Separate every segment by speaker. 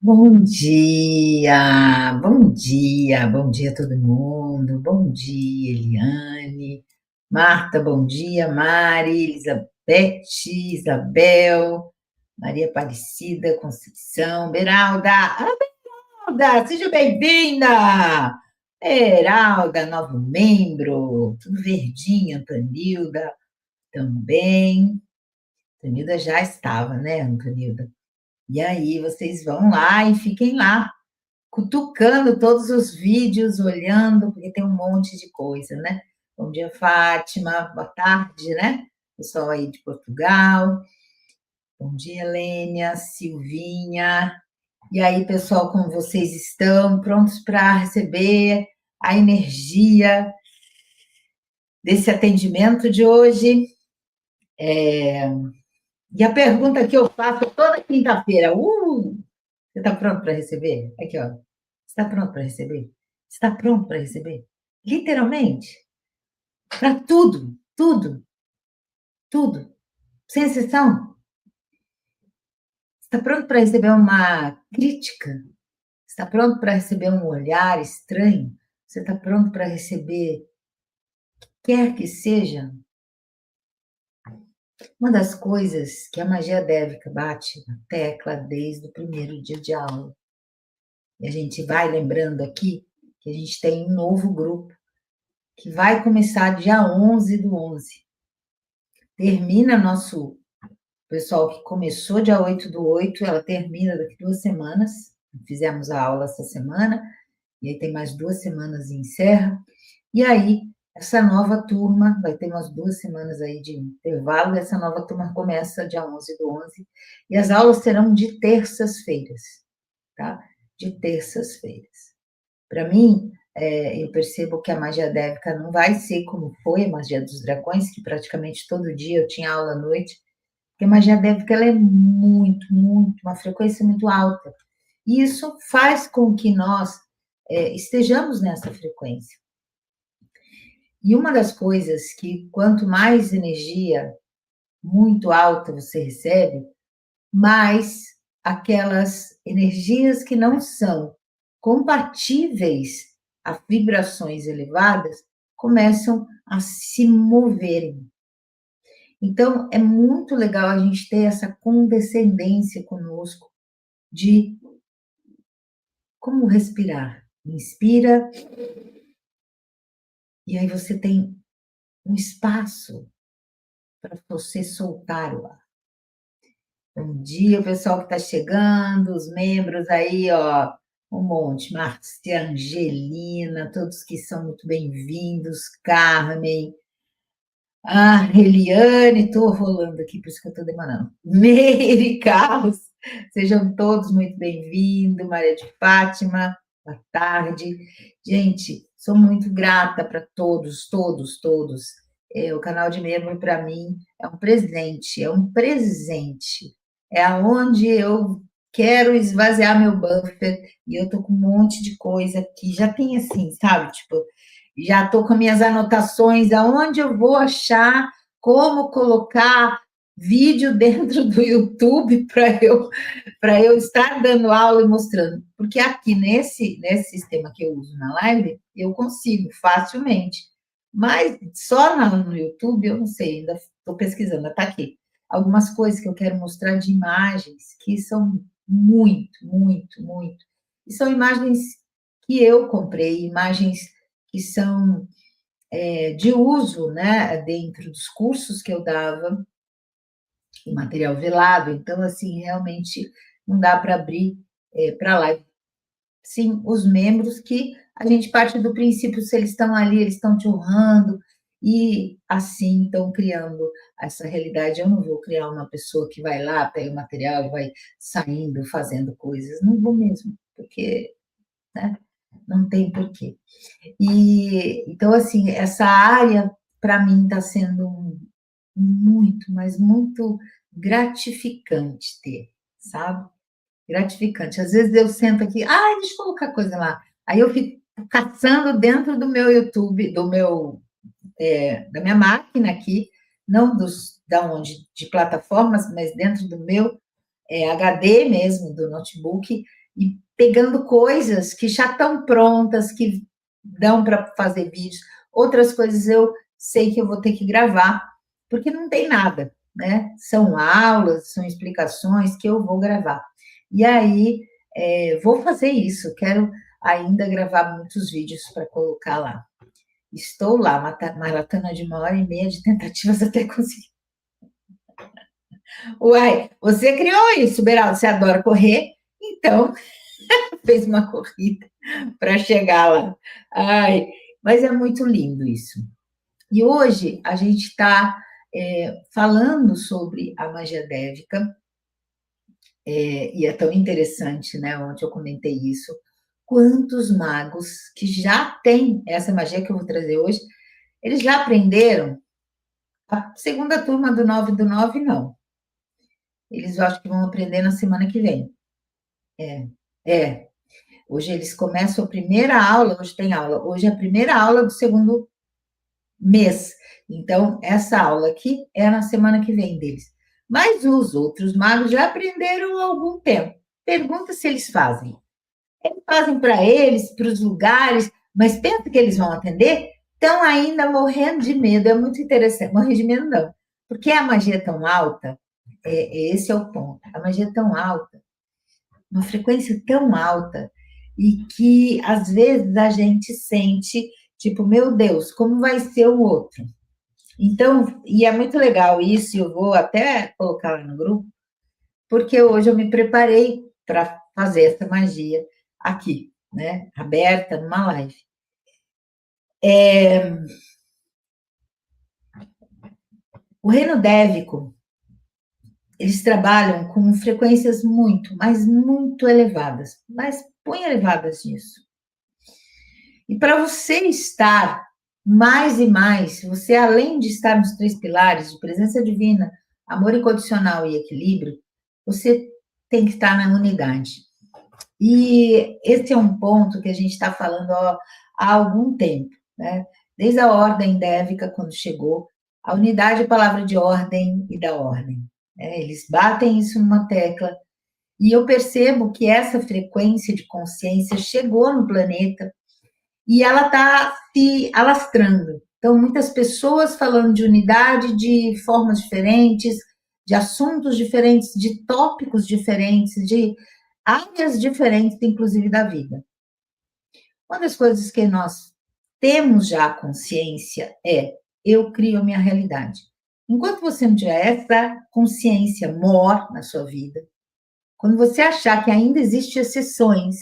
Speaker 1: Bom dia a todo mundo, bom dia Eliane, Marta, bom dia, Mari, Elizabeth, Isabel, Maria Aparecida, Conceição, Beralda, Beralda, seja bem-vinda! Beralda, novo membro, tudo verdinho, Antonilda também, Antonilda já estava, né, Antonilda? E aí, vocês vão lá e fiquem lá, cutucando todos os vídeos, olhando, porque tem um monte de coisa, né? Bom dia, Fátima. Boa tarde, né? Pessoal aí de Portugal. Bom dia, Helênia, Silvinha. E aí, pessoal, como vocês estão? Prontos para receber a energia desse atendimento de hoje? E a pergunta que eu faço toda quinta-feira, você está pronto para receber? Aqui, ó. Está pronto para receber? Está pronto para receber? Literalmente, para tudo, tudo, tudo, sem exceção. Está pronto para receber uma crítica? Está pronto para receber um olhar estranho? Você está pronto para receber, quer que seja? Uma das coisas que a magia dévica bate na tecla desde o primeiro dia de aula, e a gente vai lembrando aqui que a gente tem um novo grupo que vai começar dia 11/11. Termina nosso pessoal que começou dia 8/8, ela termina daqui 2 semanas. Fizemos a aula essa semana, e aí tem mais 2 semanas e encerra. E aí, essa nova turma, vai ter umas 2 semanas aí de intervalo, e essa nova turma começa dia 11/11, e as aulas serão de terças-feiras, tá? De terças-feiras. Para mim, eu percebo que a magia dévica não vai ser como foi a magia dos dragões, que praticamente todo dia eu tinha aula à noite, porque a magia dévica ela é muito, muito, uma frequência muito alta. E isso faz com que nós estejamos nessa frequência. E uma das coisas que quanto mais energia muito alta você recebe, mais aquelas energias que não são compatíveis a vibrações elevadas começam a se moverem. Então, é muito legal a gente ter essa condescendência conosco de como respirar. Inspira, e aí você tem um espaço para você soltar o ar. Bom dia, o pessoal que está chegando, os membros aí, ó, um monte. Márcia, Angelina, todos que são muito bem-vindos. Carmen, Eliane, estou rolando aqui, por isso que eu estou demorando. Meire, Carlos, sejam todos muito bem-vindos. Maria de Fátima, boa tarde. Gente, sou muito grata para todos, todos, todos. O canal de membro, para mim, é um presente, é um presente. É aonde eu quero esvaziar meu buffer, e eu tô com um monte de coisa aqui. Já tem assim, sabe? Tipo, já estou com minhas anotações, aonde eu vou achar como colocar vídeo dentro do YouTube para eu estar dando aula e mostrando. Porque aqui nesse sistema que eu uso na live, eu consigo facilmente. Mas só no YouTube, eu não sei, ainda estou pesquisando, está aqui. Algumas coisas que eu quero mostrar de imagens que são muito, muito, muito. E são imagens que eu comprei, imagens que são de uso, né, dentro dos cursos que eu dava, o material velado, então, assim, realmente não dá para abrir para live. Sim, os membros que a gente parte do princípio, se eles estão ali, eles estão te honrando, e assim estão criando essa realidade. Eu não vou criar uma pessoa que vai lá, pega o material e vai saindo, fazendo coisas, não vou mesmo, porque, né, não tem porquê. E então, assim, essa área, para mim, está sendo muito, mas muito gratificante ter, sabe? Gratificante. Às vezes eu sento aqui, deixa eu colocar coisa lá. Aí eu fico caçando dentro do meu YouTube, da minha máquina aqui, não de plataformas, mas dentro do meu HD mesmo, do notebook, e pegando coisas que já estão prontas, que dão para fazer vídeos, outras coisas eu sei que eu vou ter que gravar, porque não tem nada, né? São aulas, são explicações que eu vou gravar. E aí, vou fazer isso, quero ainda gravar muitos vídeos para colocar lá. Estou lá, maratona de 1h30 de tentativas até conseguir. Uai, você criou isso, Beraldo, você adora correr, então fez uma corrida para chegar lá. Ai, mas é muito lindo isso. E hoje a gente está falando sobre a magia dévica, e é tão interessante, né? Ontem eu comentei isso. Quantos magos que já têm essa magia que eu vou trazer hoje, eles já aprenderam? A segunda turma do 9 do 9, não. Eles eu acho que vão aprender na semana que vem. É. Hoje eles começam a primeira aula, hoje tem aula, hoje é a primeira aula do segundo mês. Então, essa aula aqui é na semana que vem deles. Mas os outros magos já aprenderam há algum tempo. Pergunta se eles fazem. Eles fazem para eles, para os lugares, mas pensa que eles vão atender? Estão ainda morrendo de medo. É muito interessante. Morrer de medo não. Porque a magia é tão alta, esse é o ponto. A magia é tão alta, uma frequência tão alta, e que às vezes a gente sente, tipo, meu Deus, como vai ser o outro? Então, e é muito legal isso, e eu vou até colocar lá no grupo, porque hoje eu me preparei para fazer essa magia aqui, né? Aberta, numa live. O reino dévico, eles trabalham com frequências muito, mas muito elevadas, mas põe elevadas nisso. E para você estar mais e mais, você além de estar nos 3 pilares de presença divina, amor incondicional e equilíbrio, você tem que estar na unidade. E esse é um ponto que a gente está falando há algum tempo, né? Desde a ordem dévica, quando chegou, a unidade é a palavra de ordem e da ordem, né? Eles batem isso numa tecla, e eu percebo que essa frequência de consciência chegou no planeta e ela está se alastrando. Então, muitas pessoas falando de unidade de formas diferentes, de assuntos diferentes, de tópicos diferentes, de áreas diferentes, inclusive da vida. Uma das coisas que nós temos já consciência é: eu crio a minha realidade. Enquanto você não tiver essa consciência maior na sua vida, quando você achar que ainda existem exceções,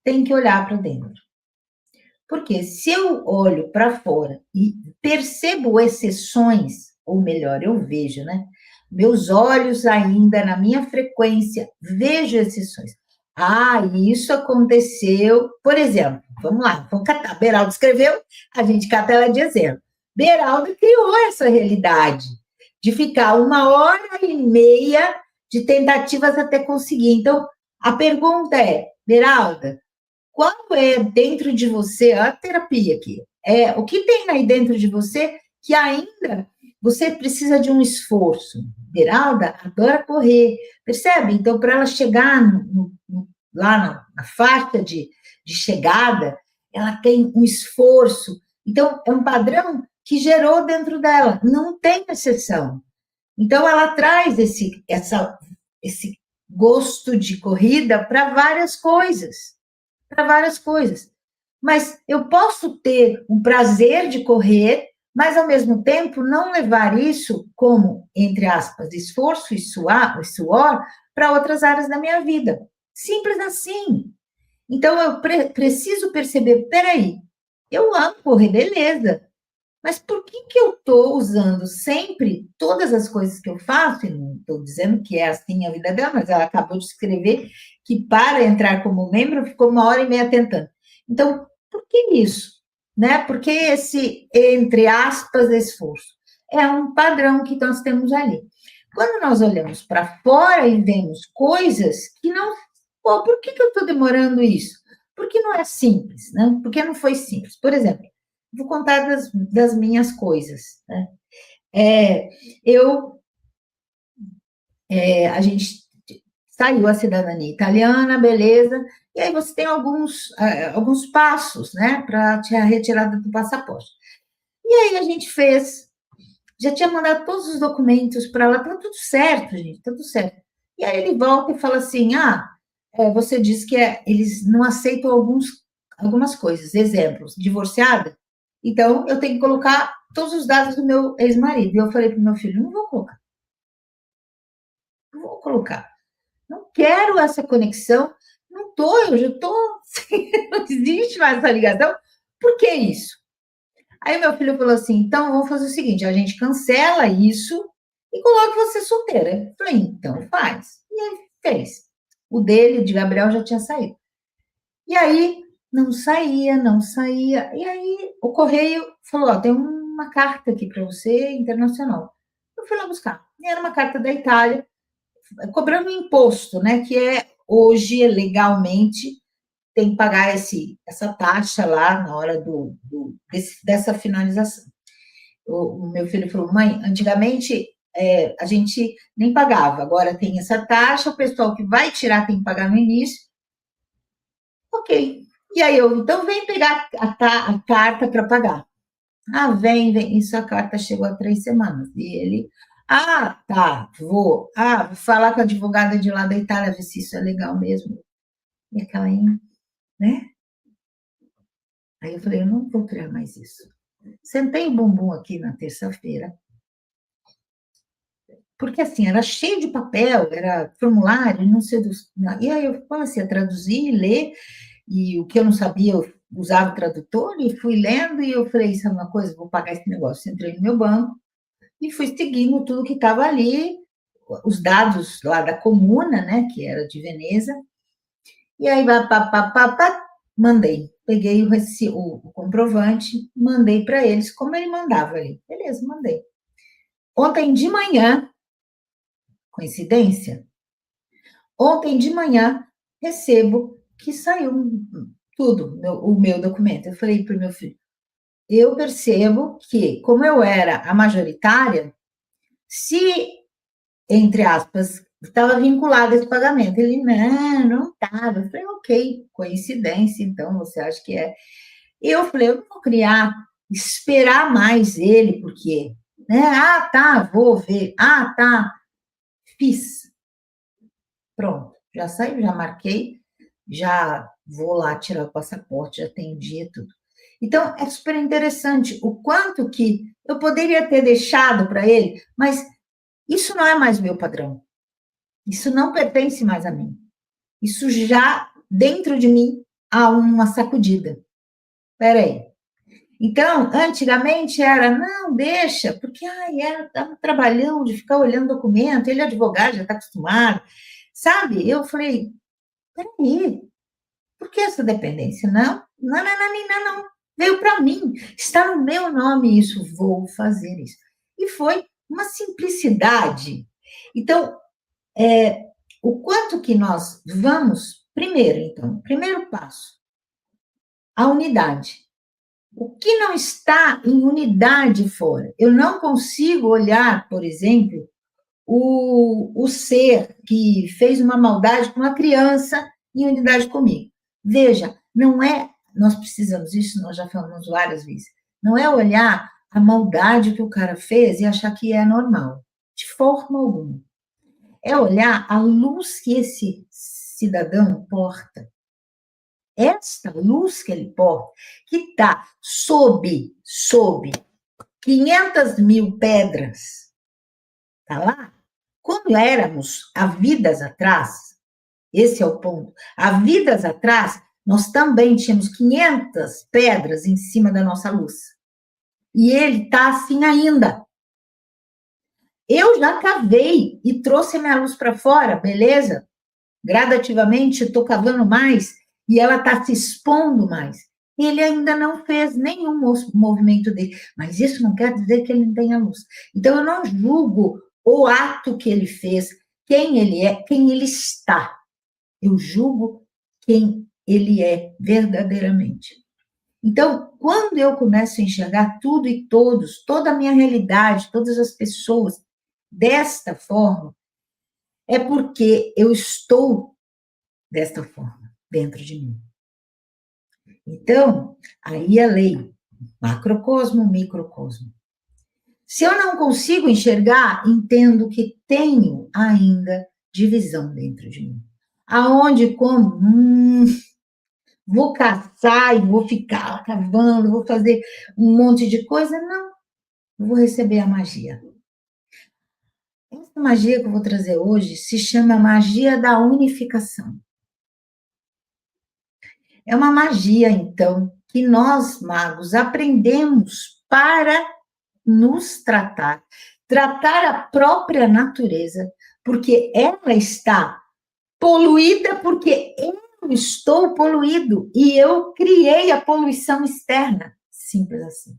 Speaker 1: tem que olhar para dentro. Porque se eu olho para fora e percebo exceções, ou melhor, eu vejo, né? Meus olhos ainda na minha frequência, vejo exceções. Ah, isso aconteceu, por exemplo, vamos lá, vamos catar. Beraldo escreveu, a gente cata ela de exemplo. Beraldo criou essa realidade de ficar 1h30 de tentativas até conseguir. Então, a pergunta é, Beralda, qual é dentro de você, a terapia aqui, o que tem aí dentro de você que ainda você precisa de um esforço? Beralda adora correr, percebe? Então, para ela chegar lá na faixa de chegada, ela tem um esforço. Então, é um padrão que gerou dentro dela, não tem exceção. Então, ela traz esse gosto de corrida para várias coisas. Para várias coisas. Mas eu posso ter um prazer de correr, mas ao mesmo tempo não levar isso como, entre aspas, esforço e suor para outras áreas da minha vida. Simples assim. Então eu preciso perceber, peraí, eu amo correr, beleza, mas por que eu estou usando sempre todas as coisas que eu faço? E não estou dizendo que é assim a vida dela, mas ela acabou de escrever que para entrar como membro ficou 1h30 tentando. Então, por que isso? Né? Porque esse, entre aspas, esforço é um padrão que nós temos ali. Quando nós olhamos para fora e vemos coisas que não. Pô, por que eu estou demorando isso? Porque não é simples, né? Porque não foi simples. Por exemplo, vou contar das minhas coisas. Né? A gente saiu a cidadania italiana, beleza, e aí você tem alguns passos, né, para a retirada do passaporte. E aí a gente fez, já tinha mandado todos os documentos para lá, tá tudo certo, gente, tá tudo certo. E aí ele volta e fala assim, você disse que eles não aceitam algumas coisas, exemplos, divorciada, então eu tenho que colocar todos os dados do meu ex-marido. E eu falei para o meu filho, não vou colocar, não vou colocar. Não quero essa conexão, não estou, eu já estou, não existe mais essa ligação, por que isso? Aí meu filho falou assim, então vamos fazer o seguinte, a gente cancela isso e coloca você solteira. Eu falei, então faz. E ele fez. O dele, de Gabriel, já tinha saído. E aí, não saía, não saía. E aí, o correio falou, tem uma carta aqui para você, internacional. Eu fui lá buscar. E era uma carta da Itália, cobrando imposto, né, que hoje, legalmente, tem que pagar essa taxa lá na hora dessa finalização. O meu filho falou, mãe, antigamente a gente nem pagava, agora tem essa taxa, o pessoal que vai tirar tem que pagar no início. Ok. E aí então vem pegar a carta para pagar. Vem. Isso a carta chegou há 3 semanas. E ele, tá, vou falar com a advogada de lá da Itália, ver se isso é legal mesmo. E aquela, né? Aí eu falei, eu não vou criar mais isso. Sentei o bumbum aqui na terça-feira, porque assim, era cheio de papel, era formulário, não sei dos. E aí eu comecei a traduzir, ler, e o que eu não sabia, eu usava o tradutor, e fui lendo, e eu falei, sabe uma coisa, vou pagar esse negócio. Entrei no meu banco e fui seguindo tudo que estava ali, os dados lá da comuna, né, que era de Veneza, e aí, mandei. Peguei o comprovante, mandei para eles, como ele mandava ali. Beleza, mandei. Ontem de manhã, coincidência? Ontem de manhã, recebo que saiu tudo, o meu documento. Eu falei para o meu filho, eu percebo que, como eu era a majoritária, se, entre aspas, estava vinculado a esse pagamento. Ele, não estava. Eu falei, ok, coincidência, então, você acha que é? Eu falei, eu não vou esperar mais ele, porque, né? Tá, vou ver. Tá, fiz. Pronto, já saiu, já marquei, já vou lá tirar o passaporte, já tem dia tudo. Então, é super interessante o quanto que eu poderia ter deixado para ele, mas isso não é mais meu padrão. Isso não pertence mais a mim. Isso já, dentro de mim, há uma sacudida. Espera aí. Então, antigamente era, não, deixa, porque dá um trabalhão de ficar olhando documento, ele é advogado, já está acostumado, sabe? Eu falei, peraí, por que essa dependência? Não, veio para mim, está no meu nome isso, vou fazer isso. E foi uma simplicidade. Então, o quanto que nós vamos, primeiro passo, a unidade. O que não está em unidade fora? Eu não consigo olhar, por exemplo, o ser que fez uma maldade com uma criança em unidade comigo. Veja, não é, nós precisamos, isso nós já falamos várias vezes, não é olhar a maldade que o cara fez e achar que é normal, de forma alguma. É olhar a luz que esse cidadão porta. Esta luz que ele porta, que está sob 500 mil pedras, está lá? Quando éramos há vidas atrás, esse é o ponto, há vidas atrás, nós também tínhamos 500 pedras em cima da nossa luz. E ele está assim ainda. Eu já cavei e trouxe a minha luz para fora, beleza? Gradativamente, estou cavando mais e ela está se expondo mais. Ele ainda não fez nenhum movimento dele, mas isso não quer dizer que ele não tenha luz. Então, eu não julgo o ato que ele fez, quem ele é, quem ele está. Eu julgo quem ele é verdadeiramente. Então, quando eu começo a enxergar tudo e todos, toda a minha realidade, todas as pessoas, desta forma, é porque eu estou desta forma, dentro de mim. Então, aí a lei, macrocosmo, microcosmo. Se eu não consigo enxergar, entendo que tenho ainda divisão dentro de mim. Aonde, como? Vou caçar e vou ficar cavando, vou fazer um monte de coisa? Não, vou receber a magia. Essa magia que eu vou trazer hoje se chama magia da unificação. É uma magia, então, que nós, magos, aprendemos para nos tratar, tratar a própria natureza, porque ela está poluída porque eu estou poluído e eu criei a poluição externa. Simples assim.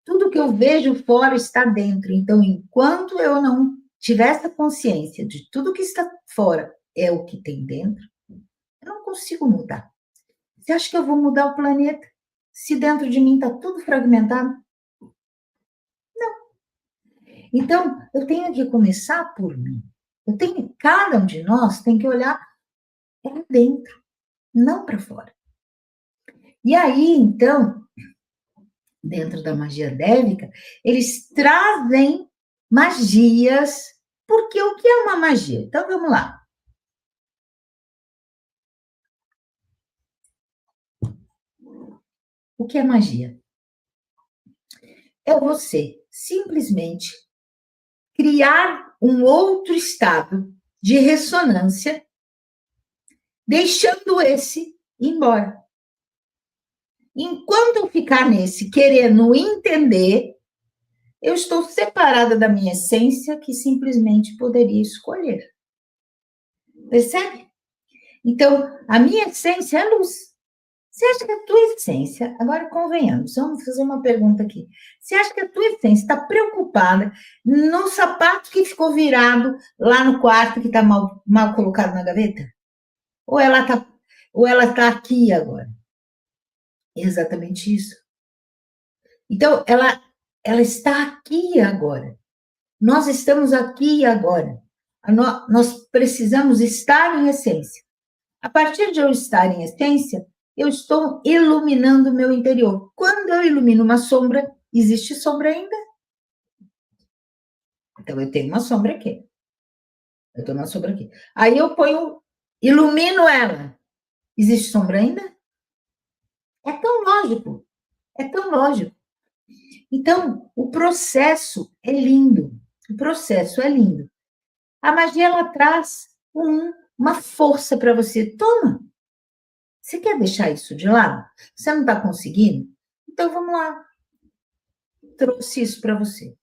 Speaker 1: Tudo que eu vejo fora está dentro. Então, enquanto eu não tiver essa consciência de tudo que está fora é o que tem dentro, eu não consigo mudar. Você acha que eu vou mudar o planeta se dentro de mim está tudo fragmentado? Então, eu tenho que começar por mim. Cada um de nós tem que olhar para dentro, não para fora. E aí, então, dentro da magia dévica, eles trazem magias, porque o que é uma magia? Então, vamos lá. O que é magia? É você simplesmente criar um outro estado de ressonância, deixando esse embora. Enquanto eu ficar nesse querendo entender, eu estou separada da minha essência que simplesmente poderia escolher. Percebe? Então, a minha essência é luz. Você acha que a tua essência, agora convenhamos, vamos fazer uma pergunta aqui. Você acha que a tua essência está preocupada no sapato que ficou virado lá no quarto que está mal colocado na gaveta? Ou ela está aqui agora? Exatamente isso. Então, ela está aqui agora. Nós estamos aqui agora. Nós precisamos estar em essência. A partir de eu estar em essência, eu estou iluminando o meu interior. Quando eu ilumino uma sombra, existe sombra ainda? Então, eu tenho uma sombra aqui. Eu tenho uma sombra aqui. Aí eu ilumino ela. Existe sombra ainda? É tão lógico. É tão lógico. Então, o processo é lindo. O processo é lindo. A magia, ela traz uma força para você. Toma. Você quer deixar isso de lado? Você não está conseguindo? Então, vamos lá. Trouxe isso para você.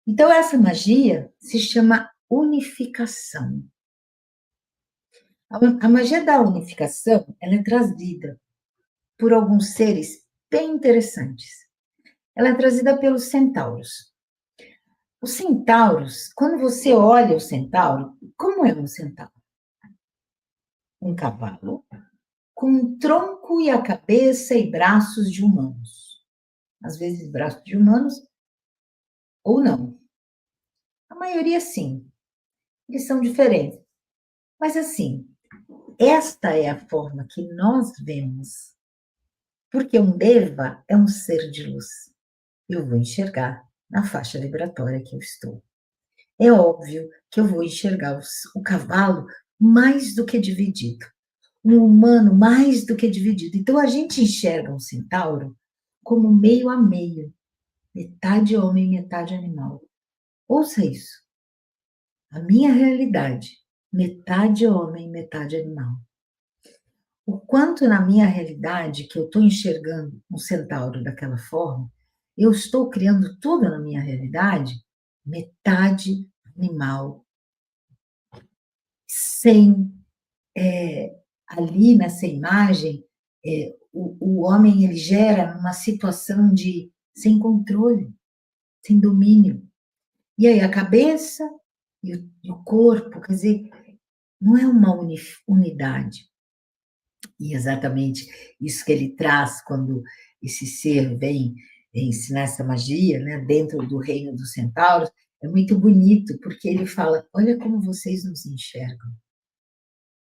Speaker 1: Então, essa magia se chama unificação. A magia da unificação, ela é trazida por alguns seres bem interessantes. Ela é trazida pelos centauros. Os centauros, quando você olha o centauro, como é um centauro? Um cavalo com um tronco e a cabeça e braços de humanos. Às vezes braços de humanos ou não. A maioria sim. Eles são diferentes. Mas assim, esta é a forma que nós vemos. Porque um deva é um ser de luz. Eu vou enxergar na faixa vibratória que eu estou. É óbvio que eu vou enxergar o cavalo mais do que dividido. Um humano mais do que dividido. Então a gente enxerga um centauro como meio a meio. Metade homem, metade animal. Ouça isso. A minha realidade, metade homem, metade animal. O quanto na minha realidade que eu estou enxergando um centauro daquela forma, eu estou criando tudo na minha realidade, metade animal, sem ali nessa imagem, o homem ele gera uma situação de sem controle, sem domínio. E aí a cabeça e o corpo, quer dizer, não é uma unidade. E exatamente isso que ele traz quando esse ser vem ensinar essa magia, né, dentro do reino dos centauros, É muito bonito, porque ele fala: olha como vocês nos enxergam,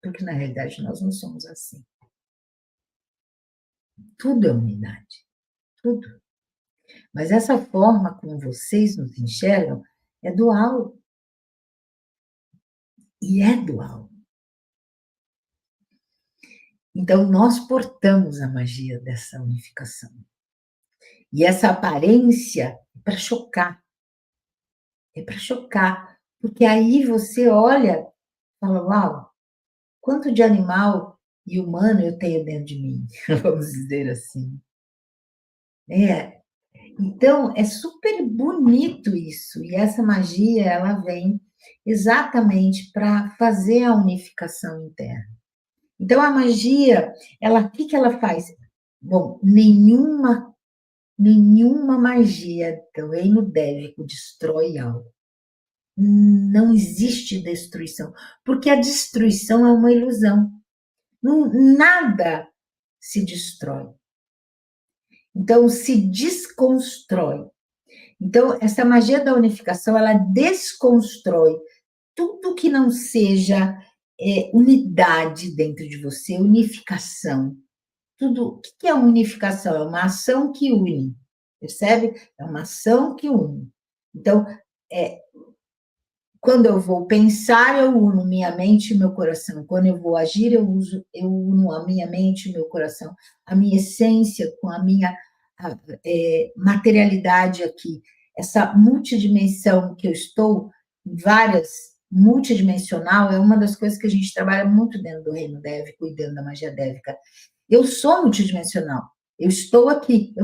Speaker 1: porque na realidade nós não somos assim. Tudo é unidade, tudo. Mas essa forma como vocês nos enxergam é dual. E é dual. Então, nós portamos a magia dessa unificação. E essa aparência é para chocar. É para chocar. Porque aí você olha e fala: uau, quanto de animal e humano eu tenho dentro de mim, vamos dizer assim. É. Então, é super bonito isso. E essa magia, ela vem exatamente para fazer a unificação interna. Então, a magia, ela, o que ela faz? Bom, nenhuma magia do reino dévico destrói algo. Não existe destruição, porque a destruição é uma ilusão. Não, nada se destrói. Então, se desconstrói. Então, essa magia da unificação, ela desconstrói tudo que não seja unidade dentro de você, unificação. Tudo, o que é unificação? É uma ação que une, percebe? É uma ação que une. Então, é, quando eu vou pensar, eu uno minha mente e meu coração. Quando eu vou agir, eu uno a minha mente e meu coração. A minha essência com a minha materialidade aqui. Essa multidimensão que eu estou, multidimensional, é uma das coisas que a gente trabalha muito dentro do reino dévico e dentro da magia dévica. Eu sou multidimensional. Eu estou aqui.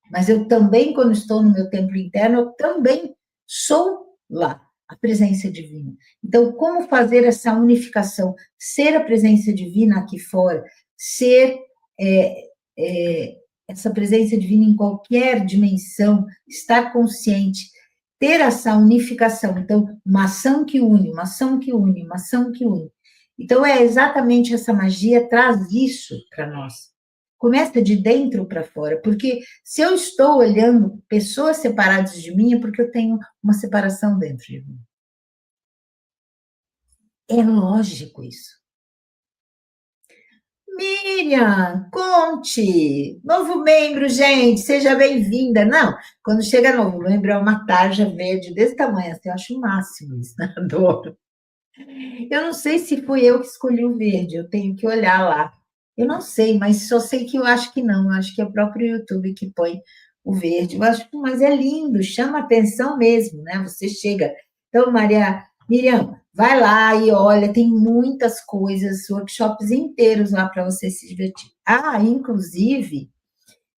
Speaker 1: Mas eu também, quando estou no meu templo interno, eu também sou lá a presença divina. Então, como fazer essa unificação? Ser a presença divina aqui fora, ser essa presença divina em qualquer dimensão, estar consciente, ter essa unificação. Então, uma ação que une, uma ação que une, uma ação que une. Então, é exatamente essa magia traz isso para nós. Começa de dentro para fora, porque se eu estou olhando pessoas separadas de mim, é porque eu tenho uma separação dentro de mim. É lógico isso. Miriam, conte! Novo membro, gente, seja bem-vinda. Não, quando chega novo membro é uma tarja verde desse tamanho, assim, eu acho o máximo isso, né? Adoro. Eu não sei se fui eu que escolhi o verde, eu tenho que olhar lá. Eu não sei, mas só sei que eu acho que não, eu acho que é o próprio YouTube que põe o verde. Eu acho, mas é lindo, chama atenção mesmo, né? Você chega. Então, Miriam, vai lá e olha, tem muitas coisas, workshops inteiros lá para você se divertir. Ah, inclusive,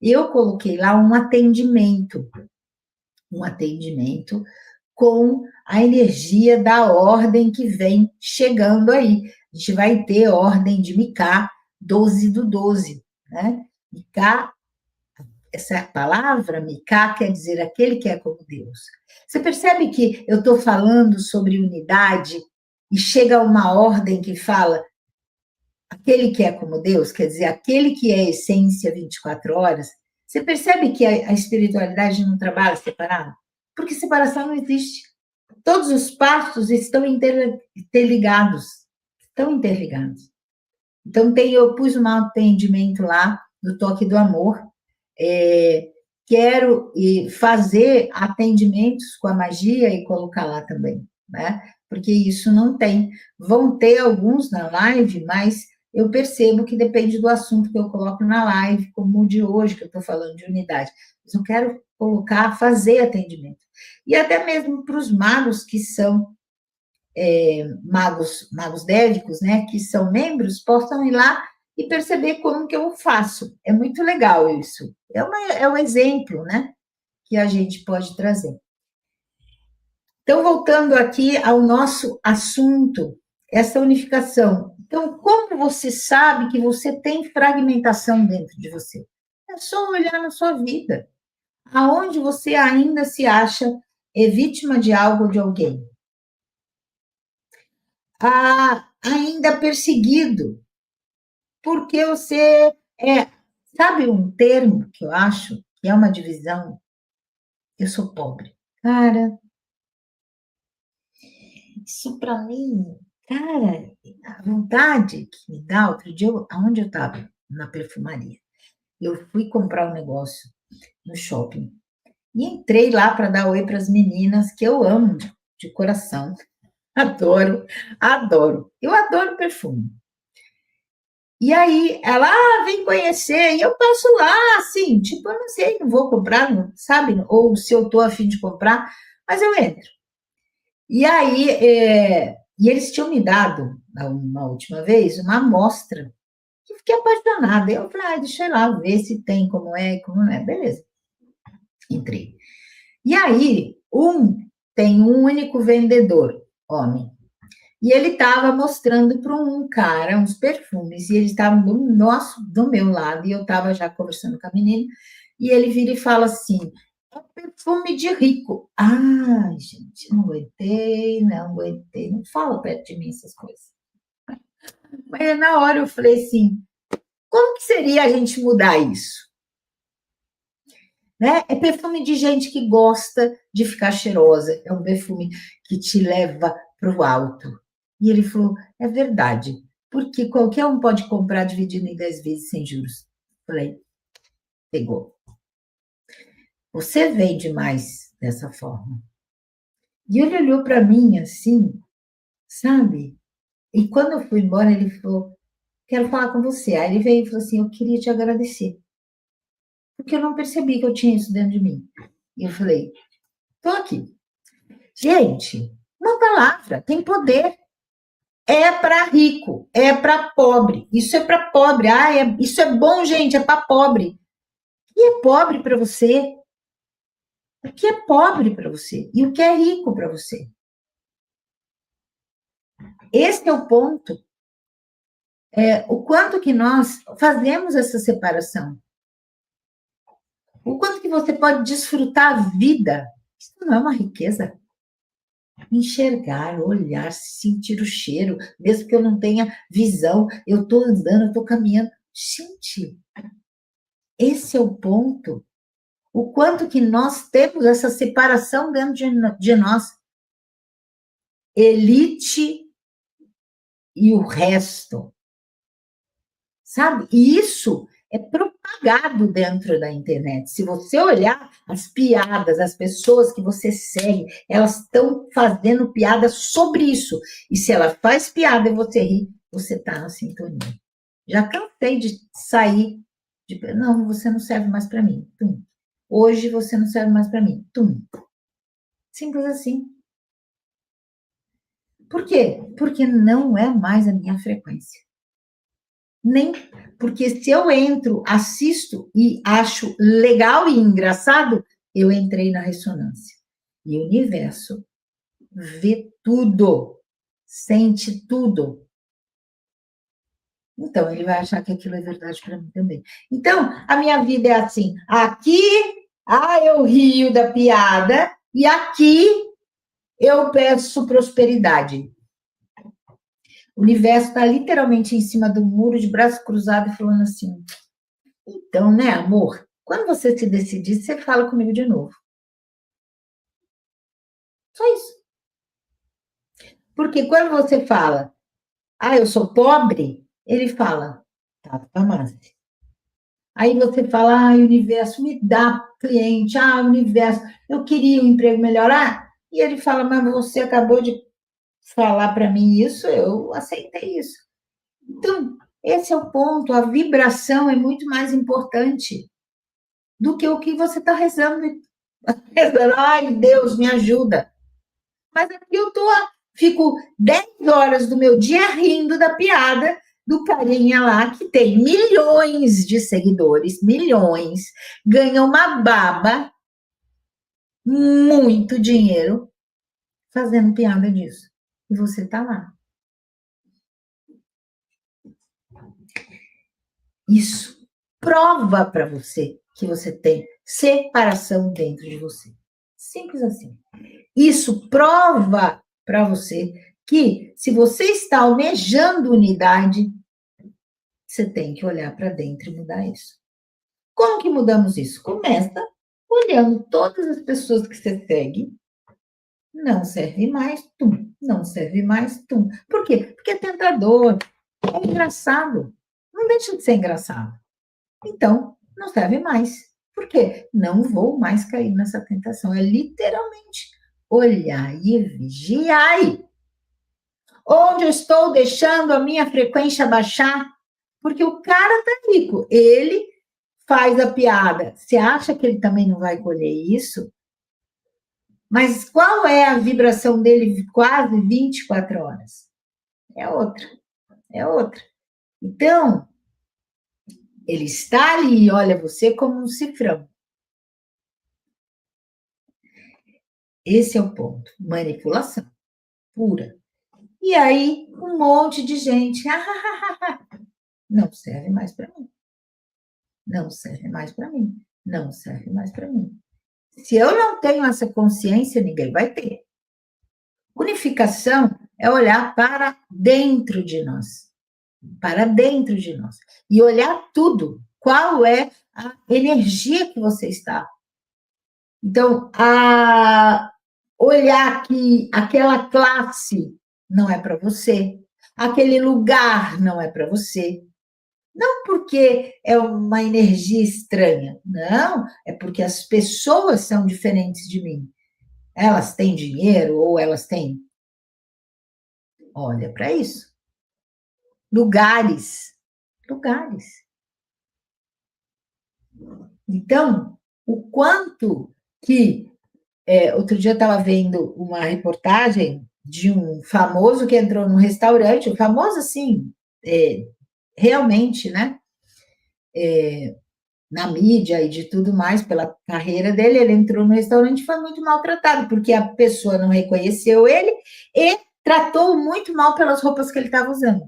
Speaker 1: eu coloquei lá um atendimento com a energia da ordem que vem chegando aí. A gente vai ter ordem de Micá 12/12, né? Micá, essa palavra, Micá, quer dizer aquele que é como Deus. Você percebe que eu estou falando sobre unidade e chega uma ordem que fala aquele que é como Deus, quer dizer, aquele que é essência 24 horas. Você percebe que a espiritualidade não trabalha separado? Porque separação não existe. Todos os passos estão interligados. Estão interligados. Então, eu pus um atendimento lá do Toque do Amor. Quero fazer atendimentos com a magia e colocar lá também, né? Porque isso não tem. Vão ter alguns na live, mas eu percebo que depende do assunto que eu coloco na live, como o de hoje, que eu estou falando de unidade. Mas eu quero colocar, fazer atendimento. E até mesmo para os magos que são magos dévicos, né, que são membros, possam ir lá e perceber como que eu faço. É muito legal isso. É um exemplo, né, que a gente pode trazer. Então, voltando aqui ao nosso assunto, essa unificação. Então, como você sabe que você tem fragmentação dentro de você? É só olhar na sua vida. Aonde você ainda se acha vítima de algo ou de alguém? Ainda perseguido, porque você sabe um termo que eu acho que é uma divisão? Eu sou pobre. Cara, isso para mim, cara, a vontade que me dá, outro dia, aonde eu estava? Na perfumaria. Eu fui comprar um negócio no shopping e entrei lá para dar oi para as meninas que eu amo de coração. Adoro, adoro. Eu adoro perfume. E aí ela, vem conhecer, e eu passo lá, assim, tipo, eu não sei, não vou comprar, sabe? Ou se eu tô a fim de comprar, mas eu entro. E aí, e eles tinham me dado, uma última vez, uma amostra, que eu fiquei apaixonada. Eu falei, deixa eu ir lá ver se tem, como é, como não é. Beleza, entrei. E aí, tem um único vendedor, homem. E ele estava mostrando para um cara uns perfumes, e eles estavam do meu lado, e eu estava já conversando com a menina, e ele vira e fala assim: é perfume de rico. Ai, gente, não aguentei, não aguentei, não fala perto de mim essas coisas. Mas na hora eu falei assim: como que seria a gente mudar isso? Né? É perfume de gente que gosta de ficar cheirosa, é um perfume que te leva para o alto. E ele falou: é verdade, porque qualquer um pode comprar dividindo em 10 vezes sem juros. Falei: pegou. Você vende mais dessa forma. E ele olhou para mim assim, sabe? E quando eu fui embora, ele falou: quero falar com você. Aí ele veio e falou assim: eu queria te agradecer, porque eu não percebi que eu tinha isso dentro de mim. E eu falei: estou aqui. Gente, uma palavra tem poder. É para rico, é para pobre. Isso é para pobre. Isso é bom, gente, é para pobre. O que é pobre para você? O que é pobre para você? E o que é rico para você? Esse é o ponto. O quanto que nós fazemos essa separação. O quanto que você pode desfrutar a vida. Isso não é uma riqueza. Enxergar, olhar, sentir o cheiro, mesmo que eu não tenha visão, eu estou andando, eu estou caminhando. Gente, esse é o ponto. O quanto que nós temos essa separação dentro de nós. Elite e o resto. Sabe? E isso é propagado dentro da internet. Se você olhar as piadas, as pessoas que você segue, elas estão fazendo piada sobre isso. E se ela faz piada e você ri, você está na sintonia. Já cansei de sair, não, você não serve mais para mim. Tum. Hoje você não serve mais para mim. Tum. Simples assim. Por quê? Porque não é mais a minha frequência. Nem porque se eu entro, assisto e acho legal e engraçado, eu entrei na ressonância. E o universo vê tudo, sente tudo. Então, ele vai achar que aquilo é verdade para mim também. Então, a minha vida é assim: aqui, eu rio da piada, e aqui eu peço prosperidade. O universo está literalmente em cima do muro, de braço cruzado, falando assim: então, né, amor? Quando você se decidir, você fala comigo de novo. Só isso. Porque quando você fala, eu sou pobre, ele fala, tá, Márcia. Aí você fala, universo, me dá cliente, universo, eu queria um emprego melhor. E ele fala, mas você acabou de falar para mim isso, eu aceitei isso. Então, esse é o ponto, a vibração é muito mais importante do que o que você está rezando. Rezando, ai, Deus, me ajuda. Mas aqui fico 10 horas do meu dia rindo da piada do carinha lá que tem milhões de seguidores, milhões, ganha uma baba, muito dinheiro, fazendo piada disso. E você está lá. Isso prova para você que você tem separação dentro de você. Simples assim. Isso prova para você que, se você está almejando unidade, você tem que olhar para dentro e mudar isso. Como que mudamos isso? Começa olhando todas as pessoas que você segue, não serve mais, tum, não serve mais, tum. Por quê? Porque é tentador, é engraçado, não deixa de ser engraçado. Então, não serve mais. Por quê? Não vou mais cair nessa tentação. É literalmente olhar e vigiar. Onde eu estou deixando a minha frequência baixar? Porque o cara tá rico, ele faz a piada. Você acha que ele também não vai colher isso? Mas qual é a vibração dele quase 24 horas? É outra, é outra. Então, ele está ali e olha você como um cifrão. Esse é o ponto. Manipulação pura. E aí, um monte de gente. Não serve mais para mim. Não serve mais para mim. Não serve mais para mim. Se eu não tenho essa consciência, ninguém vai ter. Unificação é olhar para dentro de nós. Para dentro de nós. E olhar tudo. Qual é a energia que você está? Então, olhar que aquela classe não é para você, aquele lugar não é para você. Não porque é uma energia estranha, não, é porque as pessoas são diferentes de mim. Elas têm dinheiro ou elas têm. Olha para isso. Lugares. Lugares. Então, o quanto que. Outro dia eu estava vendo uma reportagem de um famoso que entrou num restaurante, um famoso assim, realmente, né? Na mídia e de tudo mais, pela carreira dele, ele entrou no restaurante e foi muito maltratado, porque a pessoa não reconheceu ele e tratou muito mal pelas roupas que ele estava usando.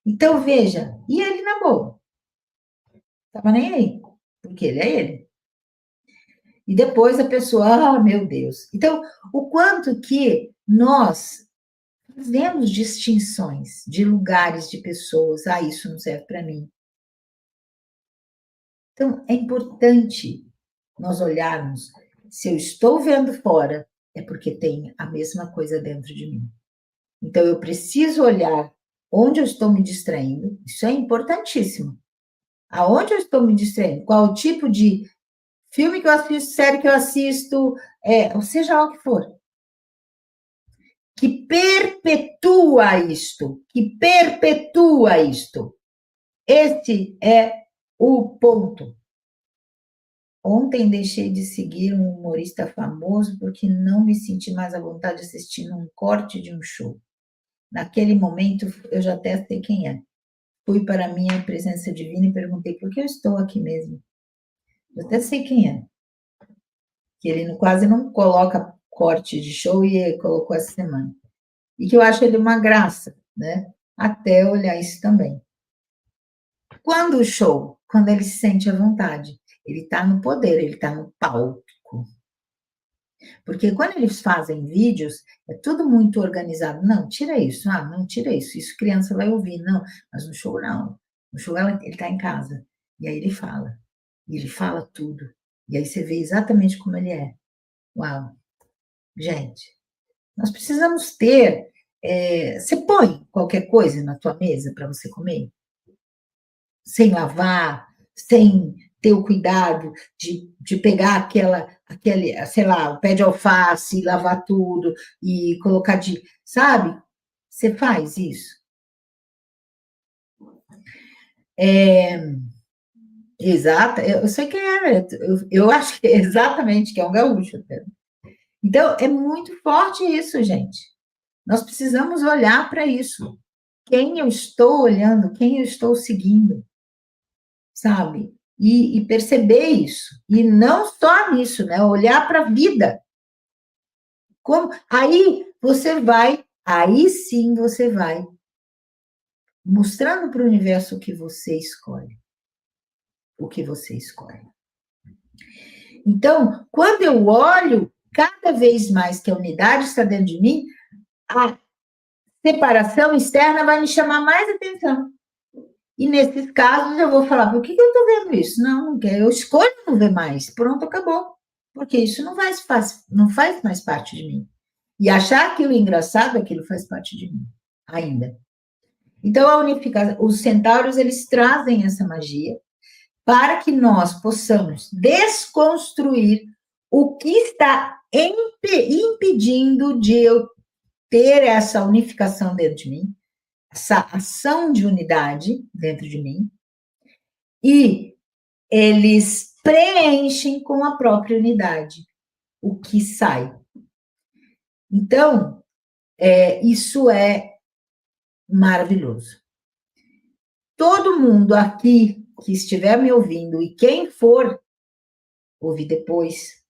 Speaker 1: Então, veja, e ele na boa, estava nem aí, porque ele é ele. E depois a pessoa, meu Deus. Então, o quanto que nós fazemos distinções de lugares, de pessoas, isso não serve para mim. Então, é importante nós olharmos, se eu estou vendo fora, é porque tem a mesma coisa dentro de mim. Então, eu preciso olhar onde eu estou me distraindo, isso é importantíssimo. Aonde eu estou me distraindo? Qual o tipo de filme que eu assisto, série que eu assisto, ou seja lá o que for. Que perpetua isto, que perpetua isto. Este é o ponto. Ontem deixei de seguir um humorista famoso porque não me senti mais à vontade assistindo um corte de um show. Naquele momento, eu já até sei quem é. Fui para a minha presença divina e perguntei por que eu estou aqui mesmo. Eu até sei quem é. Que ele quase não coloca corte de show e colocou essa semana. E que eu acho ele uma graça, né? Até olhar isso também. Quando o show? Quando ele se sente à vontade. Ele está no poder, ele está no palco. Porque quando eles fazem vídeos, é tudo muito organizado. Não, tira isso. Não, tira isso. Isso criança vai ouvir. Não, mas no show não. No show ele está em casa. E aí ele fala. E ele fala tudo. E aí você vê exatamente como ele é. Uau! Gente, nós precisamos ter. Você põe qualquer coisa na tua mesa para você comer? Sem lavar, sem ter o cuidado de pegar aquele, sei lá, o pé de alface, lavar tudo e colocar sabe? Você faz isso. Exato, eu sei quem é, eu acho que é exatamente que é um gaúcho. Então, é muito forte isso, gente. Nós precisamos olhar para isso. Quem eu estou olhando, quem eu estou seguindo, sabe? E perceber isso. E não só nisso, né? Olhar para a vida. Aí você vai, aí sim você vai mostrando para o universo o que você escolhe. O que você escolhe. Então, quando eu olho cada vez mais que a unidade está dentro de mim, a separação externa vai me chamar mais atenção. E nesses casos eu vou falar, por que eu estou vendo isso? Não quero, eu escolho não ver mais. Pronto, acabou. porque isso não faz mais parte de mim. E achar aquilo engraçado, aquilo faz parte de mim, ainda. Então, a unificação, os centauros, eles trazem essa magia para que nós possamos desconstruir o que está impedindo de eu ter essa unificação dentro de mim, essa ação de unidade dentro de mim, e eles preenchem com a própria unidade o que sai. Então, isso é maravilhoso. Todo mundo aqui que estiver me ouvindo e quem for ouvir depois,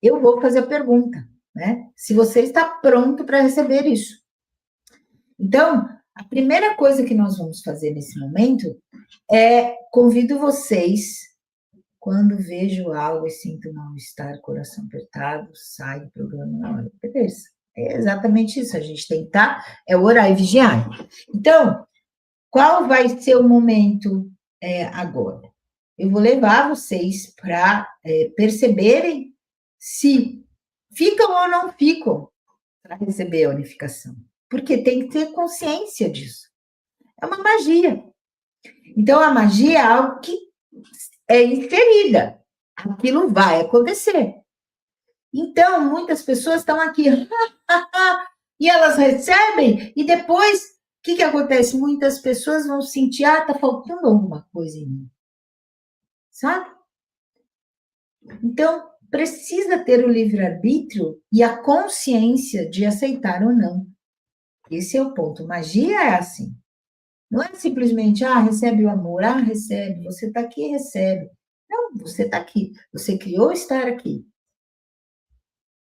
Speaker 1: eu vou fazer a pergunta, né? Se você está pronto para receber isso. Então, a primeira coisa que nós vamos fazer nesse momento convido vocês, quando vejo algo e sinto mal-estar, coração apertado, sai do programa na hora. Beleza. É exatamente isso, a gente tem que estar, orar e vigiar. Então, qual vai ser o momento agora? Eu vou levar vocês para perceberem se ficam ou não ficam para receber a unificação. Porque tem que ter consciência disso. É uma magia. Então, a magia é algo que é inserida. Aquilo vai acontecer. Então, muitas pessoas estão aqui e elas recebem, e depois, o que acontece? Muitas pessoas vão sentir, está faltando alguma coisa em mim. Sabe? Então, precisa ter o livre-arbítrio e a consciência de aceitar ou não. Esse é o ponto. Magia é assim. Não é simplesmente, recebe o amor, recebe, você está aqui, recebe. Não, você está aqui, você criou estar aqui.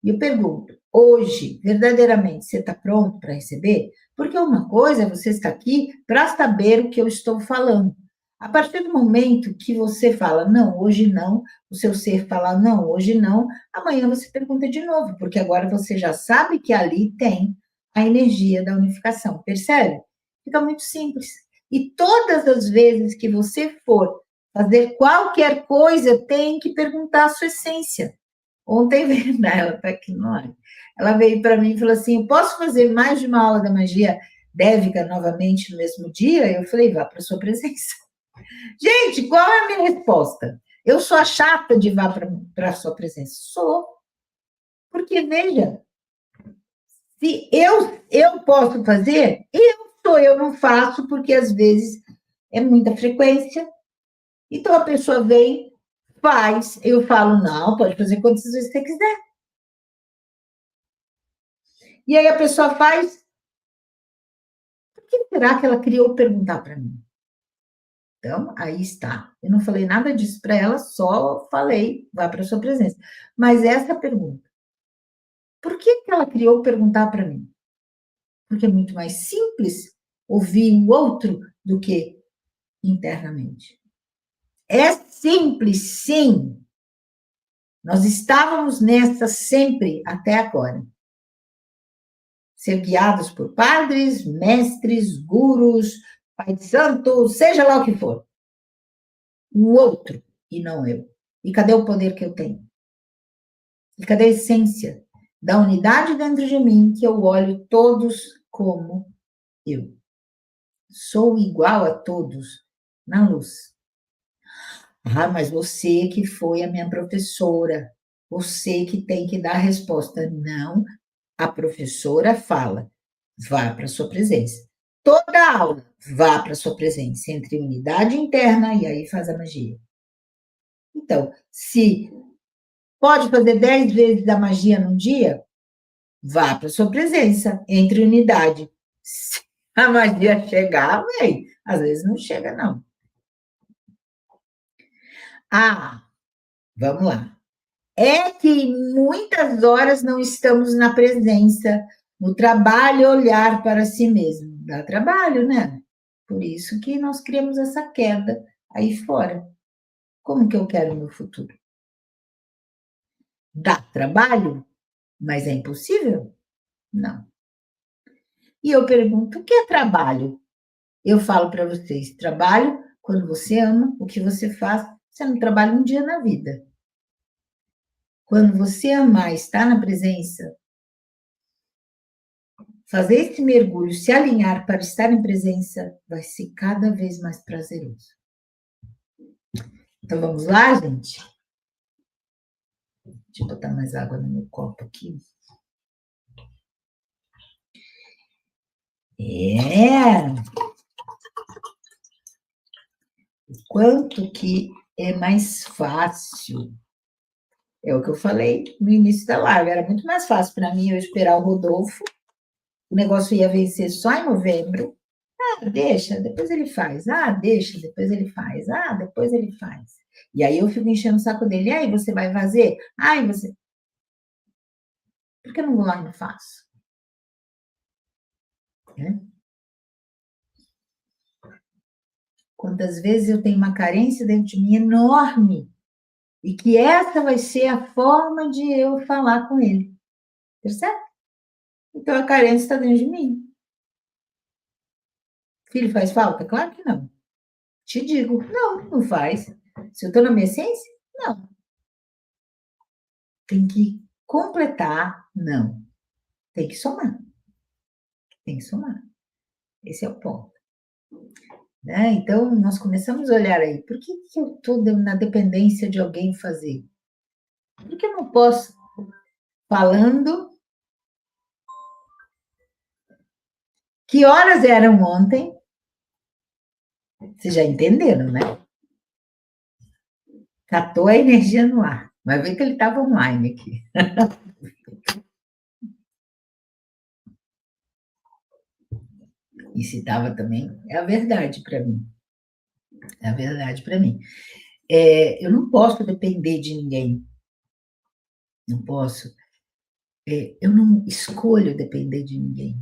Speaker 1: E eu pergunto, hoje, verdadeiramente, você está pronto para receber? Porque uma coisa é você estar aqui para saber o que eu estou falando. A partir do momento que você fala, não, hoje não, o seu ser fala, não, hoje não, amanhã você pergunta de novo, porque agora você já sabe que ali tem a energia da unificação, percebe? Fica muito simples. E todas as vezes que você for fazer qualquer coisa, tem que perguntar a sua essência. Ontem veio, ela está aqui no ar. Ela veio para mim e falou assim: posso fazer mais de uma aula da magia dévica novamente no mesmo dia? Eu falei: vá para a sua presença. Gente, qual é a minha resposta? Eu sou a chata de vá para a sua presença? Sou. Porque, veja, se eu posso fazer, eu não faço, porque às vezes é muita frequência. Então a pessoa vem, faz, eu falo, não, pode fazer quantas vezes você quiser. E aí a pessoa faz. Por que será que ela criou perguntar para mim? Então, aí está. Eu não falei nada disso para ela, só falei, vá para a sua presença. Mas essa pergunta, por que ela criou perguntar para mim? Porque é muito mais simples ouvir o outro do que internamente. É simples, sim. Nós estávamos nessa sempre até agora. Ser guiados por padres, mestres, gurus, pai de santo, seja lá o que for. O outro e não eu. E cadê o poder que eu tenho? E cadê a essência da unidade dentro de mim que eu olho todos como eu? Sou igual a todos na luz. Mas você que foi a minha professora, você que tem que dar a resposta. Não, a professora fala, vá para a sua presença. Toda aula, vá para a sua presença, entre unidade interna e aí faz a magia. Então, se pode fazer 10 vezes a magia num dia, vá para a sua presença, entre unidade. Se a magia chegar, vem. Às vezes não chega, não. Vamos lá. É que em muitas horas não estamos na presença, no trabalho, olhar para si mesmo. Dá trabalho, né? Por isso que nós criamos essa queda aí fora. Como que eu quero o meu futuro? Dá trabalho, mas é impossível? Não. E eu pergunto, o que é trabalho? Eu falo para vocês, trabalho quando você ama o que você faz, você não trabalha um dia na vida. Quando você amar, estar na presença, fazer esse mergulho, se alinhar para estar em presença, vai ser cada vez mais prazeroso. Então vamos lá, gente? Deixa eu botar mais água no meu copo aqui. O quanto que é mais fácil. É o que eu falei no início da live. Era muito mais fácil para mim eu esperar o Rodolfo. O negócio ia vencer só em novembro. Ah, deixa, depois ele faz. Ah, deixa, depois ele faz. Ah, depois ele faz. E aí eu fico enchendo o saco dele. E aí, você vai fazer? Ai, você. Por que eu não vou lá e não faço? Né? Quantas vezes eu tenho uma carência dentro de mim enorme. E que essa vai ser a forma de eu falar com ele. Percebe? Então a carência está dentro de mim. Filho faz falta? Claro que não. Te digo, não, não faz. Se eu estou na minha essência, não. Tem que completar, não. Tem que somar. Tem que somar. Esse é o ponto. Né? Então, nós começamos a olhar aí, por que, que eu estou na dependência de alguém fazer? Por que eu não posso, falando, que horas eram ontem? Vocês já entenderam, né? Catou a energia no ar. Vai ver que ele estava online aqui. E se estava também, é a verdade para mim. É a verdade para mim. Eu não posso depender de ninguém. Não posso. Eu não escolho depender de ninguém.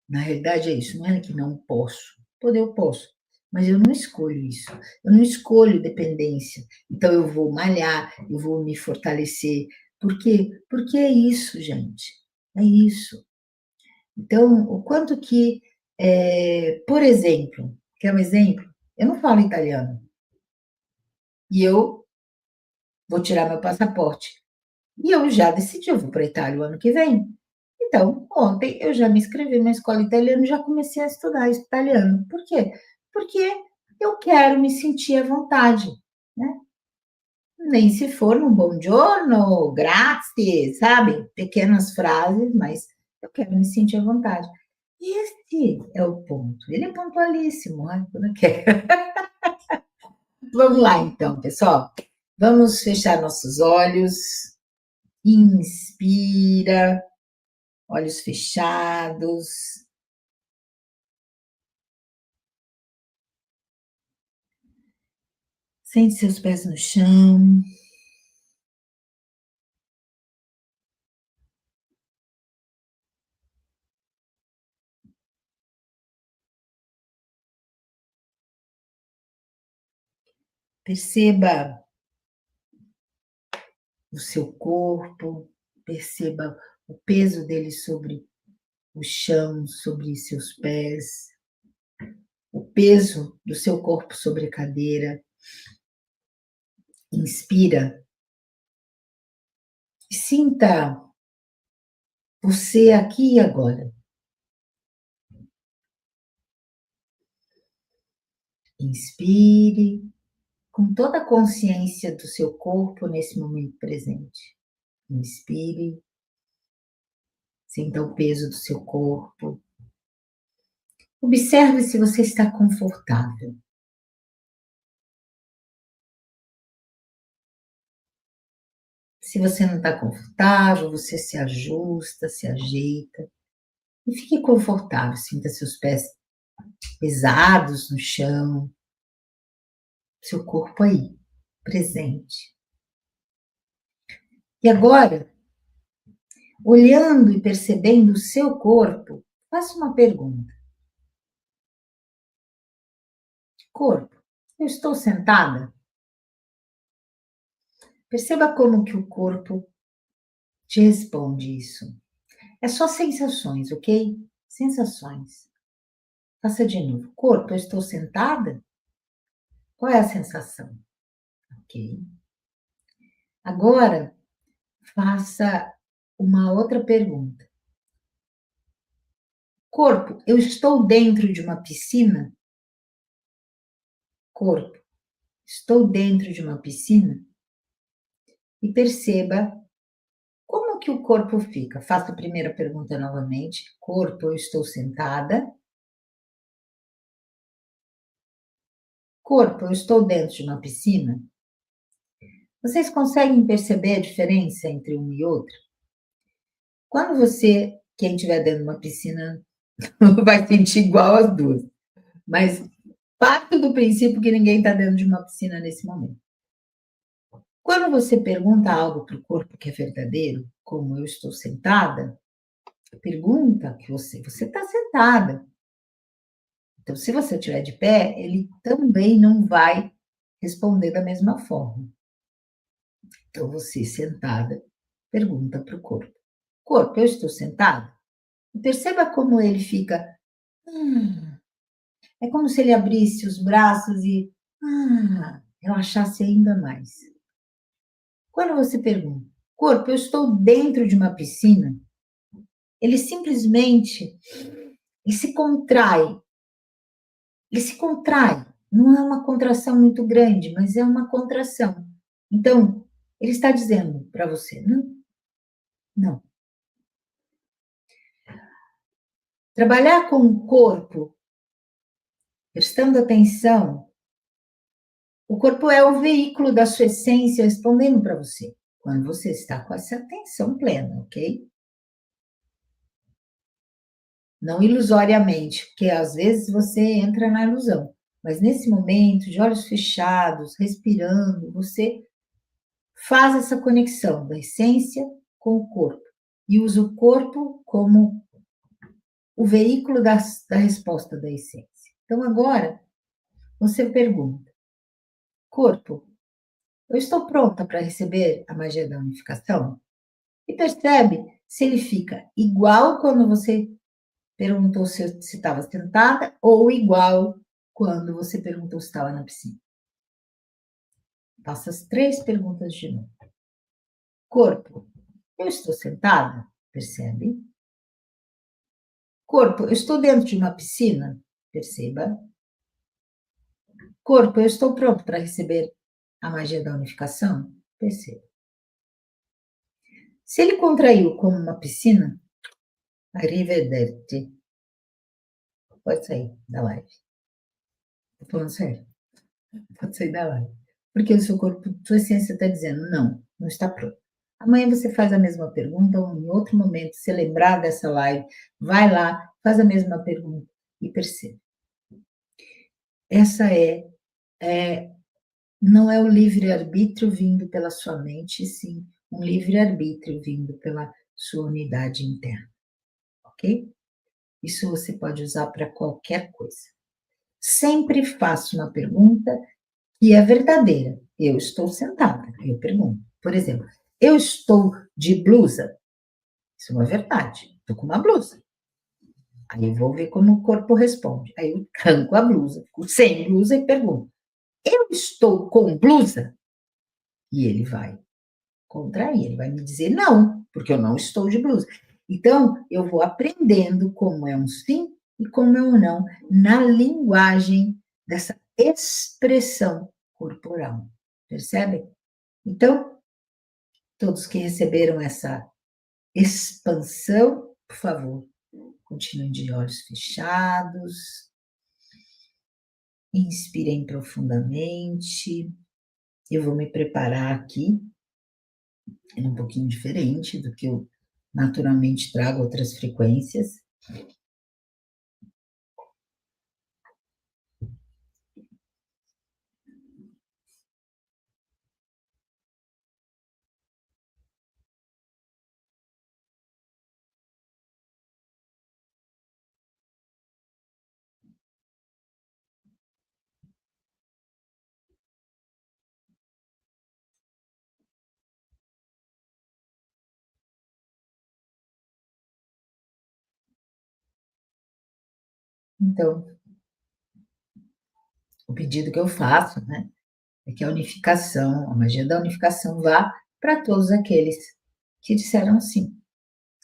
Speaker 1: Na realidade é isso, não é que não posso. Poder eu posso, mas eu não escolho isso. Eu não escolho dependência. Então eu vou malhar, eu vou me fortalecer. Por quê? Porque é isso, gente. É isso. Então, o quanto que, por exemplo, quer um exemplo? Eu não falo italiano. E eu vou tirar meu passaporte. E eu já decidi, eu vou para a Itália o ano que vem. Então, ontem eu já me inscrevi na escola italiana e já comecei a estudar italiano. Por quê? Porque eu quero me sentir à vontade, né? Nem se for num buongiorno, grazie, sabe? Pequenas frases, mas eu quero me sentir à vontade. E esse é o ponto. Ele é pontualíssimo, olha, quando quer. Vamos lá, então, pessoal. Vamos fechar nossos olhos. Inspira, olhos fechados. Sente seus pés no chão. Perceba o seu corpo, perceba o peso dele sobre o chão, sobre seus pés, o peso do seu corpo sobre a cadeira. Inspira e sinta você aqui e agora. Inspire com toda a consciência do seu corpo nesse momento presente. Inspire, sinta o peso do seu corpo. Observe se você está confortável. Se você não está confortável, você se ajusta, se ajeita e fique confortável. Sinta seus pés pesados no chão, seu corpo aí, presente. E agora, olhando e percebendo o seu corpo, faça uma pergunta. Corpo, eu estou sentada? Perceba como que o corpo te responde isso. É só sensações, ok? Sensações. Faça de novo. Corpo, eu estou sentada? Qual é a sensação? Ok. Agora, faça uma outra pergunta. Corpo, eu estou dentro de uma piscina? Corpo, estou dentro de uma piscina? E perceba como que o corpo fica. Faço a primeira pergunta novamente. Corpo, eu estou sentada? Corpo, eu estou dentro de uma piscina? Vocês conseguem perceber a diferença entre uma e outra? Quando você, quem estiver dentro de uma piscina, vai sentir igual as duas. Mas parto do princípio que ninguém está dentro de uma piscina nesse momento. Quando você pergunta algo para o corpo que é verdadeiro, como eu estou sentada, pergunta que você está sentada. Então, se você estiver de pé, ele também não vai responder da mesma forma. Então, você sentada, pergunta para o corpo: corpo, eu estou sentada? E perceba como ele fica. "Hum", é como se ele abrisse os braços e relaxasse ainda mais. Quando você pergunta: corpo, eu estou dentro de uma piscina? Ele simplesmente ele se contrai. Ele se contrai. Não é uma contração muito grande, mas é uma contração. Então, ele está dizendo para você: não, não. Trabalhar com o corpo, prestando atenção, o corpo é o veículo da sua essência respondendo para você. Quando você está com essa atenção plena, ok? Não ilusoriamente, porque às vezes você entra na ilusão. Mas nesse momento, de olhos fechados, respirando, você faz essa conexão da essência com o corpo e usa o corpo como o veículo da resposta da essência. Então, agora, você pergunta: corpo, eu estou pronta para receber a magia da unificação? E percebe se ele fica igual quando você perguntou se estava sentada ou igual quando você perguntou se estava na piscina. Faça as 3 perguntas de novo. Corpo, eu estou sentada? Percebe? Corpo, eu estou dentro de uma piscina? Perceba. Corpo, eu estou pronto para receber a magia da unificação? Perceba. Se ele contraiu como uma piscina, arrivederci, pode sair da live. Estou falando sério. Pode sair da live. Porque o seu corpo, sua essência está dizendo, não, não está pronto. Amanhã você faz a mesma pergunta, ou em outro momento, se lembrar dessa live, vai lá, faz a mesma pergunta e perceba. Essa não é o livre-arbítrio vindo pela sua mente, sim um livre-arbítrio vindo pela sua unidade interna, ok? Isso você pode usar para qualquer coisa. Sempre faça uma pergunta que é verdadeira. Eu estou sentada, eu pergunto. Por exemplo, eu estou de blusa? Isso é uma verdade. Estou com uma blusa. Aí eu vou ver como o corpo responde. Aí eu arranco a blusa, fico sem blusa e pergunto: eu estou com blusa? E ele vai contrair, ele vai me dizer não, porque eu não estou de blusa. Então, eu vou aprendendo como é um sim e como é um não na linguagem dessa expressão corporal. Percebe? Então, todos que receberam essa expansão, por favor, continuem de olhos fechados, inspirem profundamente. Eu vou me preparar aqui, é um pouquinho diferente do que eu naturalmente trago outras frequências. Então, o pedido que eu faço, né, é que a unificação, a magia da unificação vá para todos aqueles que disseram sim,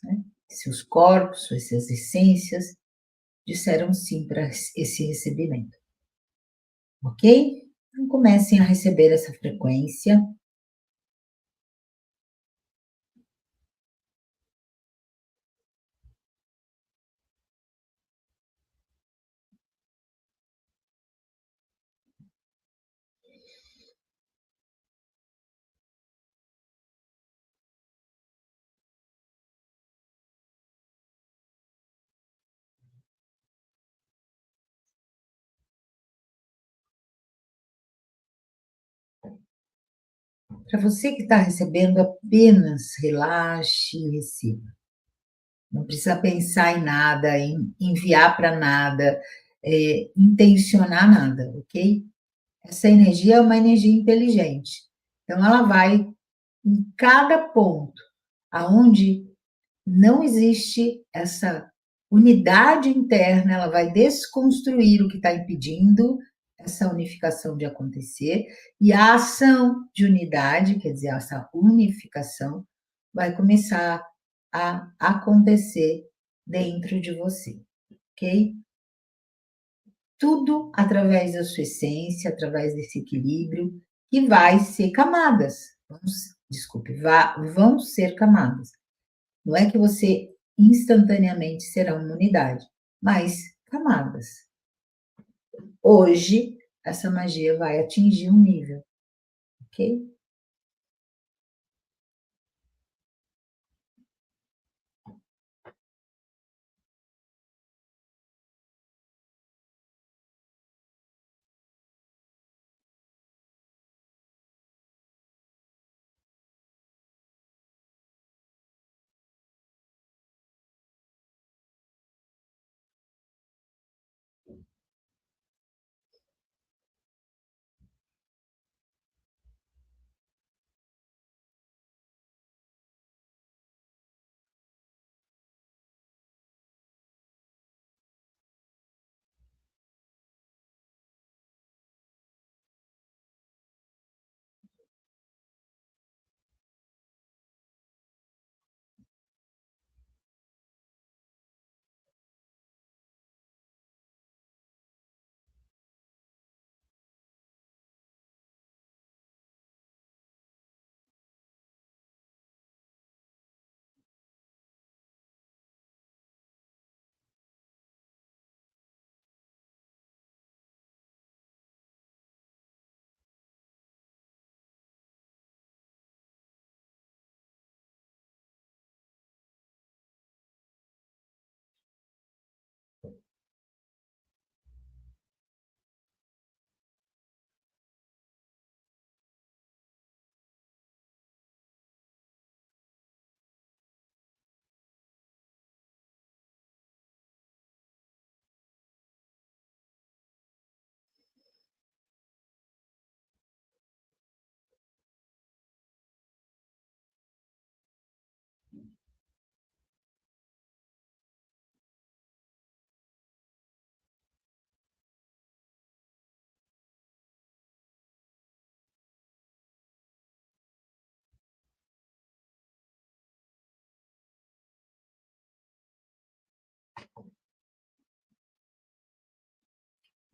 Speaker 1: né? Seus corpos, suas essências disseram sim para esse recebimento, ok? Então comecem a receber essa frequência. Para você que está recebendo, apenas relaxe e receba. Não precisa pensar em nada, em enviar para nada, intencionar nada, ok? Essa energia é uma energia inteligente. Então, ela vai em cada ponto aonde não existe essa unidade interna, ela vai desconstruir o que está impedindo essa unificação de acontecer, e a ação de unidade, quer dizer, essa unificação, vai começar a acontecer dentro de você, ok? Tudo através da sua essência, através desse equilíbrio, que vai ser camadas. Desculpe, vão ser camadas. Não é que você instantaneamente será uma unidade, mas camadas. Hoje, essa magia vai atingir um nível, ok?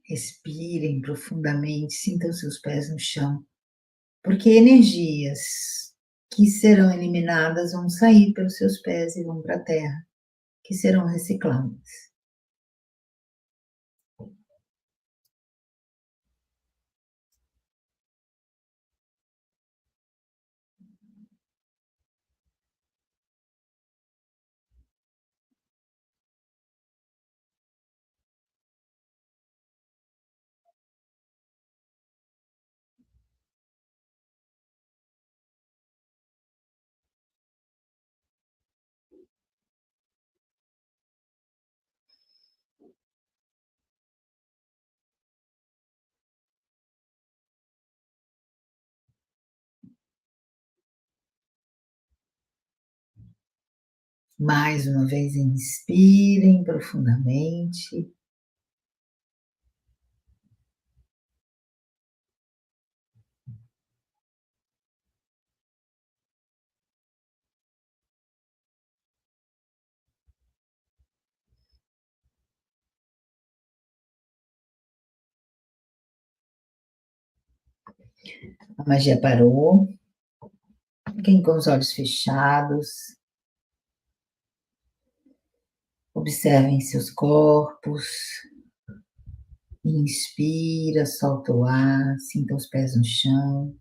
Speaker 1: Respirem profundamente, sintam seus pés no chão, porque energias que serão eliminadas vão sair pelos seus pés e vão para a terra, que serão recicladas. Mais uma vez, inspirem profundamente. A magia parou. Fiquem com os olhos fechados. Observem seus corpos. Inspira, solta o ar, sinta os pés no chão.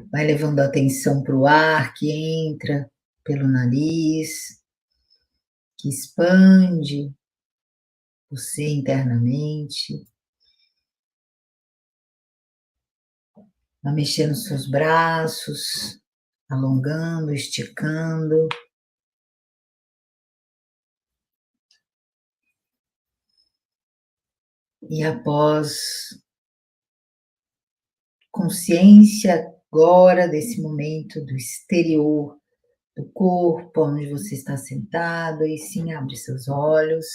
Speaker 1: Vai levando a atenção para o ar que entra pelo nariz, que expande você internamente. Vai mexendo nos seus braços, alongando, esticando. E após consciência agora desse momento do exterior do corpo, onde você está sentado, e sim abre seus olhos.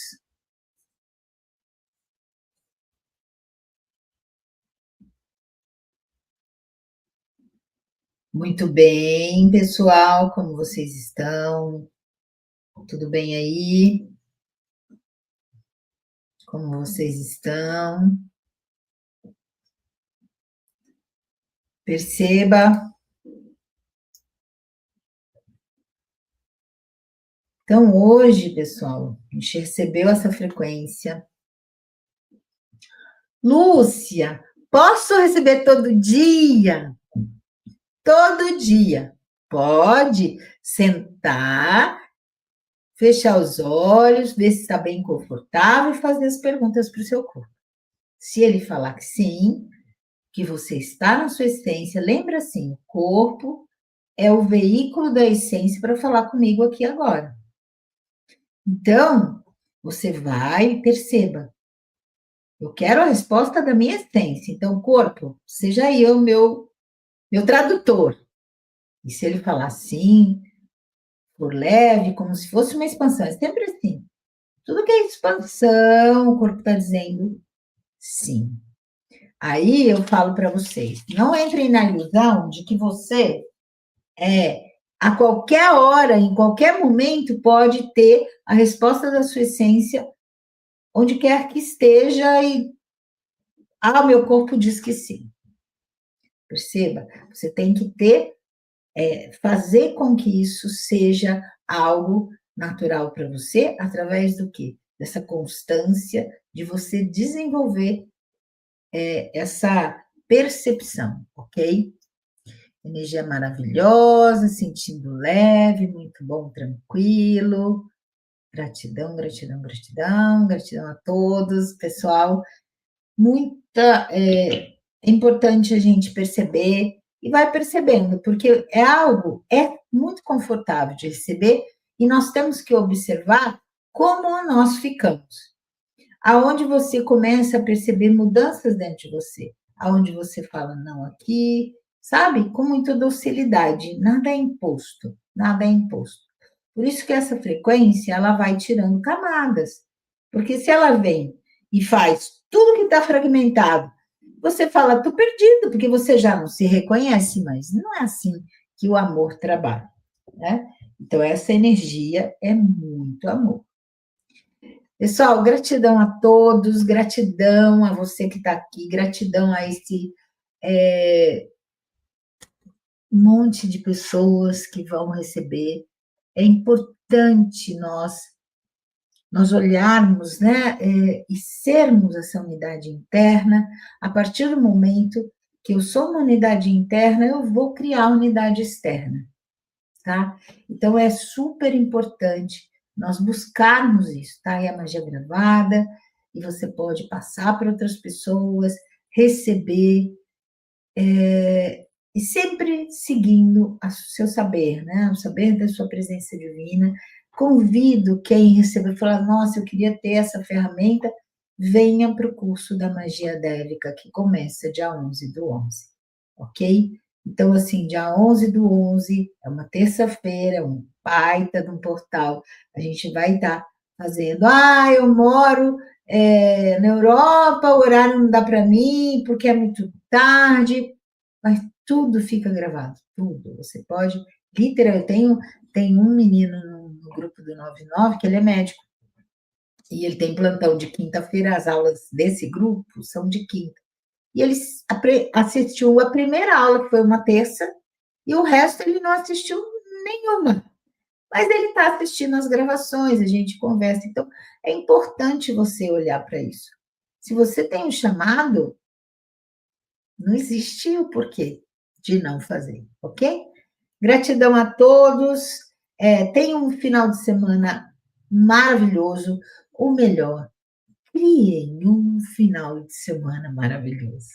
Speaker 1: Muito bem, pessoal, como vocês estão? Tudo bem aí? Como vocês estão? Perceba. Então, hoje, pessoal, a gente recebeu essa frequência. Lúcia, posso receber todo dia? Todo dia. Pode sentar, fechar os olhos, ver se está bem confortável e fazer as perguntas para o seu corpo. Se ele falar que sim, que você está na sua essência, lembra assim, o corpo é o veículo da essência para falar comigo aqui agora. Então, você vai e perceba. Eu quero a resposta da minha essência. Então, corpo, seja eu meu tradutor. E se ele falar sim, por leve, como se fosse uma expansão, é sempre assim. Tudo que é expansão, o corpo está dizendo sim. Aí eu falo para vocês, não entrem na ilusão de que você a qualquer hora, em qualquer momento, pode ter a resposta da sua essência, onde quer que esteja, e meu corpo diz que sim. Perceba, você tem que fazer com que isso seja algo natural para você, através do quê? Dessa constância de você desenvolver essa percepção, ok? Energia maravilhosa, sentindo leve, muito bom, tranquilo. Gratidão, gratidão, gratidão, gratidão a todos, pessoal. É importante a gente perceber e vai percebendo, porque é muito confortável de receber e nós temos que observar como nós ficamos. Aonde você começa a perceber mudanças dentro de você, aonde você fala não aqui, sabe? Com muita docilidade, nada é imposto, nada é imposto. Por isso que essa frequência, ela vai tirando camadas, porque se ela vem e faz tudo que está fragmentado, você fala, tô perdido, porque você já não se reconhece, mas não é assim que o amor trabalha, né? Então, essa energia é muito amor. Pessoal, gratidão a todos, gratidão a você que está aqui, gratidão a esse monte de pessoas que vão receber. É importante nós olharmos, né, e sermos essa unidade interna. A partir do momento que eu sou uma unidade interna, eu vou criar unidade externa, tá? Então, é super importante nós buscarmos isso, tá? É a magia gravada, e você pode passar para outras pessoas, receber, e sempre seguindo o seu saber, né? O saber da sua presença divina. Convido quem recebeu e falar, nossa, eu queria ter essa ferramenta, venha para o curso da magia dévica, que começa dia 11/11, ok? Então, assim, dia 11/11, é uma terça-feira, um baita de um portal, a gente vai estar fazendo, eu moro na Europa, o horário não dá para mim, porque é muito tarde, mas tudo fica gravado, tudo. Você pode, literal, tem um menino no grupo do 99 que ele é médico. e ele tem plantão de quinta-feira, as aulas desse grupo são de quinta. E ele assistiu a primeira aula, que foi uma terça, e o resto ele não assistiu nenhuma. Mas ele está assistindo as gravações, a gente conversa. Então, é importante você olhar para isso. Se você tem um chamado, não existe o porquê de não fazer, ok? Gratidão a todos. Tenham um final de semana maravilhoso. Ou melhor, criem um final de semana maravilhoso.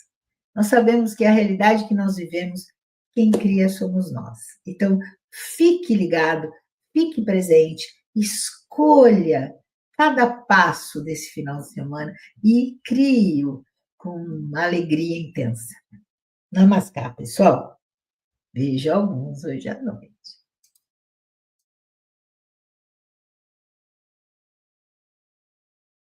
Speaker 1: Nós sabemos que a realidade que nós vivemos, quem cria somos nós. Então, fique ligado, fique presente, escolha cada passo desse final de semana e crie-o com uma alegria intensa. Namaskar, pessoal. Beijo alguns hoje à noite.